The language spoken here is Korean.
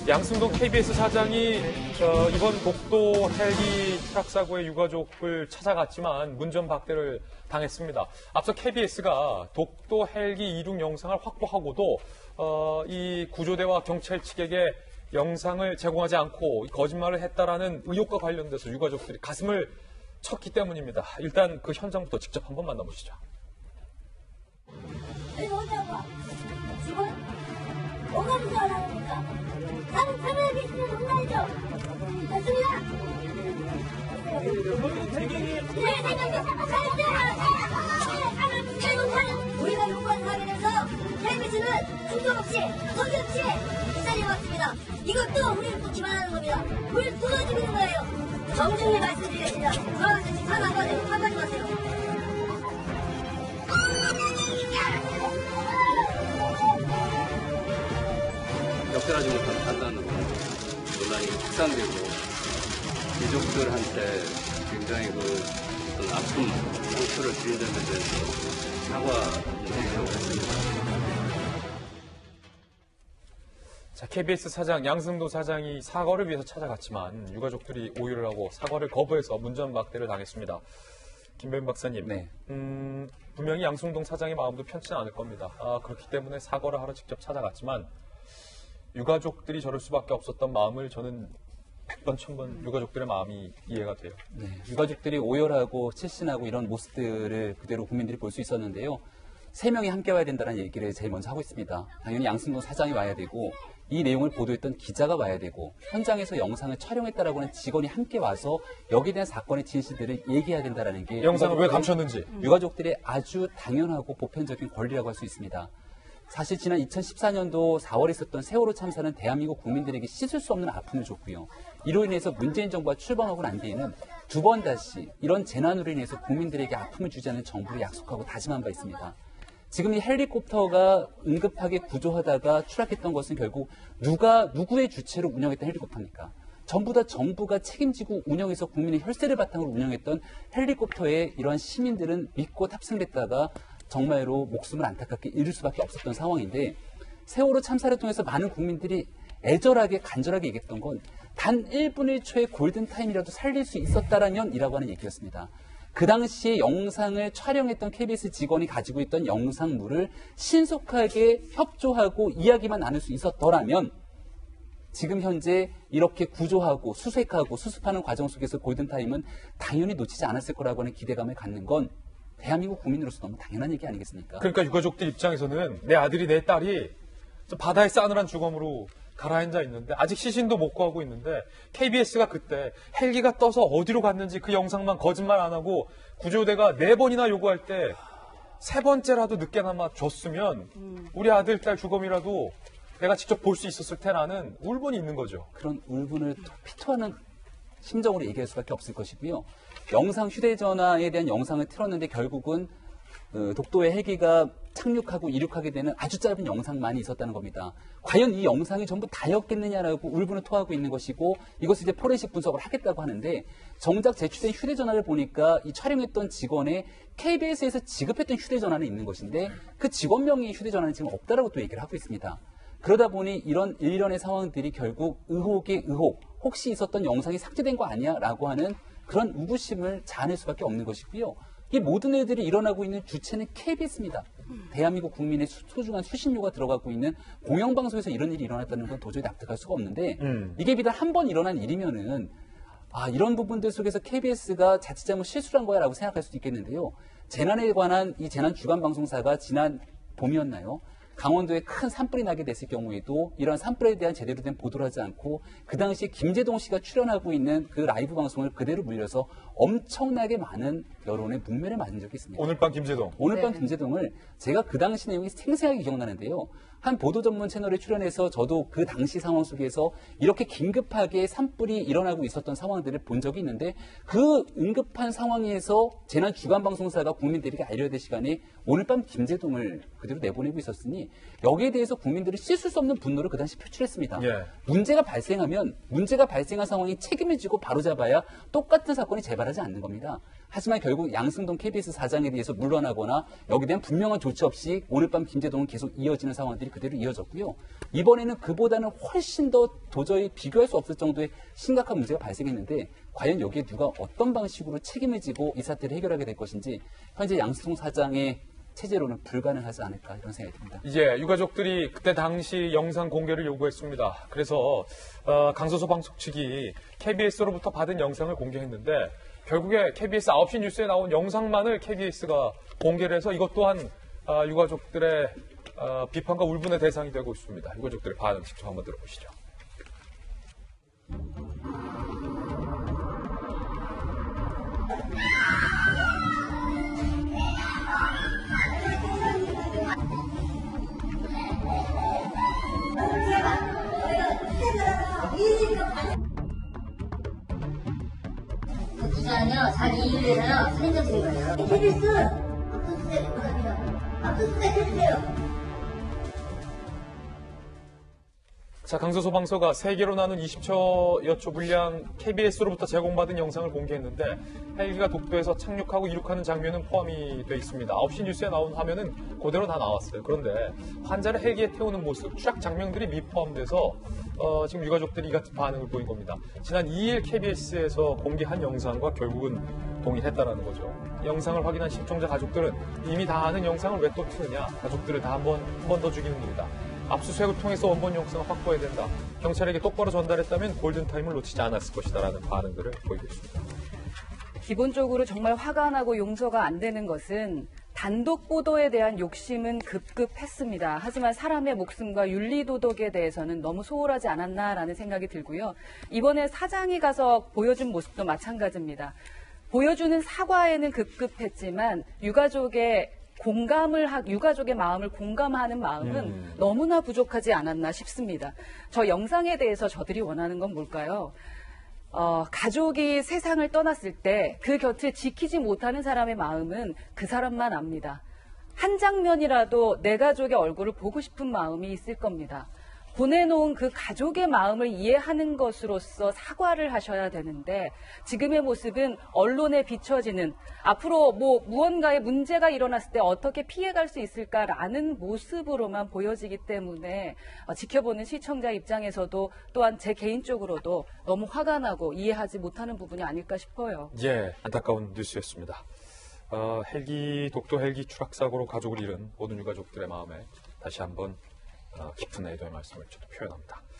양승동 KBS 사장이 이번 독도 헬기 추락사고의 유가족을 찾아갔지만 문전박대를 당했습니다. 앞서 KBS가 독도 헬기 이륙 영상을 확보하고도 이 구조대와 경찰 측에게 영상을 제공하지 않고 거짓말을 했다라는 의혹과 관련돼서 유가족들이 가슴을 쳤기 때문입니다. 일단 그 현장부터 직접 한번 만나보시죠. 지금 뭐가 무서워하니까 카메라 있으면 혼나야죠. 됐습니다. 우리가 요구한 사안에서 KBS는 중도 없이 거기 없이 이 자리에 왔습니다. 이것도 우리를 또 기만하는 겁니다. 우리를 뚫어주고 있는 거예요. 정중히 말씀드리겠습니다. 저한테 지금 한마디 마세요. 적절하지 못한 판단으로 논란이 확산되고 유족들한테 굉장히 어떤 아픔, 상처를 드린 점에 대해서 사과드리려고 했습니다. 자, KBS 사장 양승도 사장이 사과를 위해서 찾아갔지만 유가족들이 오해를 하고 사과를 거부해서 문전박대를 당했습니다. 김배윤 박사님, 네. 분명히 양승동 사장의 마음도 편치는 않을 겁니다. 그렇기 때문에 사과를 하러 직접 찾아갔지만 유가족들이 저럴 수밖에 없었던 마음을 저는 100번, 1000번 유가족들의 마음이 이해가 돼요. 네, 유가족들이 오열하고 칠신하고 이런 모습들을 그대로 국민들이 볼 수 있었는데요. 3명이 함께 와야 된다는 얘기를 제일 먼저 하고 있습니다. 당연히 양승동 사장이 와야 되고 이 내용을 보도했던 기자가 와야 되고 현장에서 영상을 촬영했다라고 하는 직원이 함께 와서 여기에 대한 사건의 진실들을 얘기해야 된다는 게 영상을 왜 감췄는지 유가족들의 아주 당연하고 보편적인 권리라고 할 수 있습니다. 사실 지난 2014년도 4월에 있었던 세월호 참사는 대한민국 국민들에게 씻을 수 없는 아픔을 줬고요. 이로 인해서 문재인 정부가 출범하고 난 뒤에는 2번 다시 이런 재난으로 인해서 국민들에게 아픔을 주지 않는 정부를 약속하고 다짐한 바 있습니다. 지금 이 헬리콥터가 응급하게 구조하다가 추락했던 것은 결국 누구의 주체로 운영했던 헬리콥터입니까? 전부 다 정부가 책임지고 운영해서 국민의 혈세를 바탕으로 운영했던 헬리콥터에 이러한 시민들은 믿고 탑승했다가 정말로 목숨을 안타깝게 잃을 수밖에 없었던 상황인데 세월호 참사를 통해서 많은 국민들이 애절하게 간절하게 얘기했던 건 단 1분 1초의 골든타임이라도 살릴 수 있었다라면 이라고 하는 얘기였습니다. 그 당시에 영상을 촬영했던 KBS 직원이 가지고 있던 영상물을 신속하게 협조하고 이야기만 나눌 수 있었더라면 지금 현재 이렇게 구조하고 수색하고 수습하는 과정 속에서 골든타임은 당연히 놓치지 않았을 거라고 하는 기대감을 갖는 건 대한민국 국민으로서 너무 당연한 얘기 아니겠습니까? 그러니까 유가족들 입장에서는 내 아들이 내 딸이 바다의 싸늘한 죽음으로 가라앉아 있는데 아직 시신도 못 구하고 있는데 KBS가 그때 헬기가 떠서 어디로 갔는지 그 영상만 거짓말 안 하고 구조대가 4번이나 요구할 때 3번째라도 늦게나마 줬으면 우리 아들, 딸 죽음이라도 내가 직접 볼 수 있었을 테라는 울분이 있는 거죠. 그런 울분을 피토하는 심정으로 얘기할 수밖에 없을 것이고요. 영상 휴대전화에 대한 영상을 틀었는데 결국은 독도의 헬기가 착륙하고 이륙하게 되는 아주 짧은 영상만이 있었다는 겁니다. 과연 이 영상이 전부 다였겠느냐라고 울분을 토하고 있는 것이고 이것을 이제 포렌식 분석을 하겠다고 하는데 정작 제출된 휴대전화를 보니까 이 촬영했던 직원의 KBS에서 지급했던 휴대전화는 있는 것인데 그 직원 명의의 휴대전화는 지금 없다라고 또 얘기를 하고 있습니다. 그러다 보니 이런 일련의 상황들이 결국 의혹의 의혹, 혹시 있었던 영상이 삭제된 거 아니야? 라고 하는 그런 의구심을 자아낼 수밖에 없는 것이고요. 이 모든 일들이 일어나고 있는 주체는 KBS입니다. 대한민국 국민의 소중한 수신료가 들어가고 있는 공영방송에서 이런 일이 일어났다는 건 도저히 납득할 수가 없는데 이게 비단 한 번 일어난 일이면은 이런 부분들 속에서 KBS가 자칫 잘못 실수를 한 거야 라고 생각할 수도 있겠는데요. 재난에 관한 이 재난 주간 방송사가 지난 봄이었나요? 강원도에 큰 산불이 나게 됐을 경우에도 이런 산불에 대한 제대로 된 보도를 하지 않고 그 당시에 김재동 씨가 출연하고 있는 그 라이브 방송을 그대로 물려서 엄청나게 많은 여론의 문매를 맞은 적이 있습니다. 오늘 밤 김재동. 오늘 밤 김재동을 제가 그 당시 내용이 생생하게 기억나는데요. 한 보도 전문 채널에 출연해서 저도 그 당시 상황 속에서 이렇게 긴급하게 산불이 일어나고 있었던 상황들을 본 적이 있는데 그 응급한 상황에서 재난 주간 방송사가 국민들에게 알려야 될 시간에 오늘 밤 김재동을 그대로 내보내고 있었으니 여기에 대해서 국민들이 씻을 수 없는 분노를 그 당시 표출했습니다. 문제가 발생하면 문제가 발생한 상황이 책임을 지고 바로잡아야 똑같은 사건이 재발 바라지 않는 겁니다. 하지만 결국 양승동 KBS 사장에 대해서 물러나거나 여기에 대한 분명한 조치 없이 오늘 밤 김제동은 계속 이어지는 상황들이 그대로 이어졌고요. 이번에는 그보다는 훨씬 더 도저히 비교할 수 없을 정도의 심각한 문제가 발생했는데 과연 여기에 누가 어떤 방식으로 책임을 지고 이 사태를 해결하게 될 것인지 현재 양승동 사장의 체제로는 불가능하지 않을까 이런 생각이 듭니다. 예, 유가족들이 그때 당시 영상 공개를 요구했습니다. 그래서 강서소 방송 측이 KBS로부터 받은 영상을 공개했는데 결국에 KBS 9시 뉴스에 나온 영상만을 KBS가 공개를 해서 이것 또한 유가족들의 비판과 울분의 대상이 되고 있습니다. 유가족들의 반응 직접 한번 들어보시죠. 부자는요, 자기 이익을 위해서요, 살인적 거예요. KBS, 압수수색 부탁해요. 압수수색 해주세요. 자, 강서소방서가 3개로 나눈 20여 초 분량 KBS로부터 제공받은 영상을 공개했는데 헬기가 독도에서 착륙하고 이륙하는 장면은 포함이 되어 있습니다. 9시 뉴스에 나온 화면은 그대로 다 나왔어요. 그런데 환자를 헬기에 태우는 모습, 추락 장면들이 미포함돼서 지금 유가족들이 이 같은 반응을 보인 겁니다. 지난 2일 KBS에서 공개한 영상과 결국은 동일했다는 거죠. 영상을 확인한 시청자 가족들은 이미 다 아는 영상을 왜 또 트느냐, 가족들을 다 한 번 더 죽이는 일이다. 압수수색을 통해서 원본 영상을 확보해야 된다. 경찰에게 똑바로 전달했다면 골든타임을 놓치지 않았을 것이다라는 반응들을 보이고 있습니다. 기본적으로 정말 화가 나고 용서가 안 되는 것은 단독 보도에 대한 욕심은 급급했습니다. 하지만 사람의 목숨과 윤리도덕에 대해서는 너무 소홀하지 않았나라는 생각이 들고요. 이번에 사장이 가서 보여준 모습도 마찬가지입니다. 보여주는 사과에는 급급했지만 유가족의 마음을 공감하는 마음은 너무나 부족하지 않았나 싶습니다. 저 영상에 대해서 저들이 원하는 건 뭘까요? 가족이 세상을 떠났을 때 그 곁을 지키지 못하는 사람의 마음은 그 사람만 압니다. 한 장면이라도 내 가족의 얼굴을 보고 싶은 마음이 있을 겁니다. 보내놓은 그 가족의 마음을 이해하는 것으로서 사과를 하셔야 되는데 지금의 모습은 언론에 비춰지는 앞으로 무언가의 문제가 일어났을 때 어떻게 피해갈 수 있을까라는 모습으로만 보여지기 때문에 지켜보는 시청자 입장에서도 또한 제 개인적으로도 너무 화가 나고 이해하지 못하는 부분이 아닐까 싶어요. 예, 안타까운 뉴스였습니다. 독도 헬기 추락 사고로 가족을 잃은 모든 유가족들의 마음에 다시 한번 깊은 애도의 말씀을 저도 표현합니다.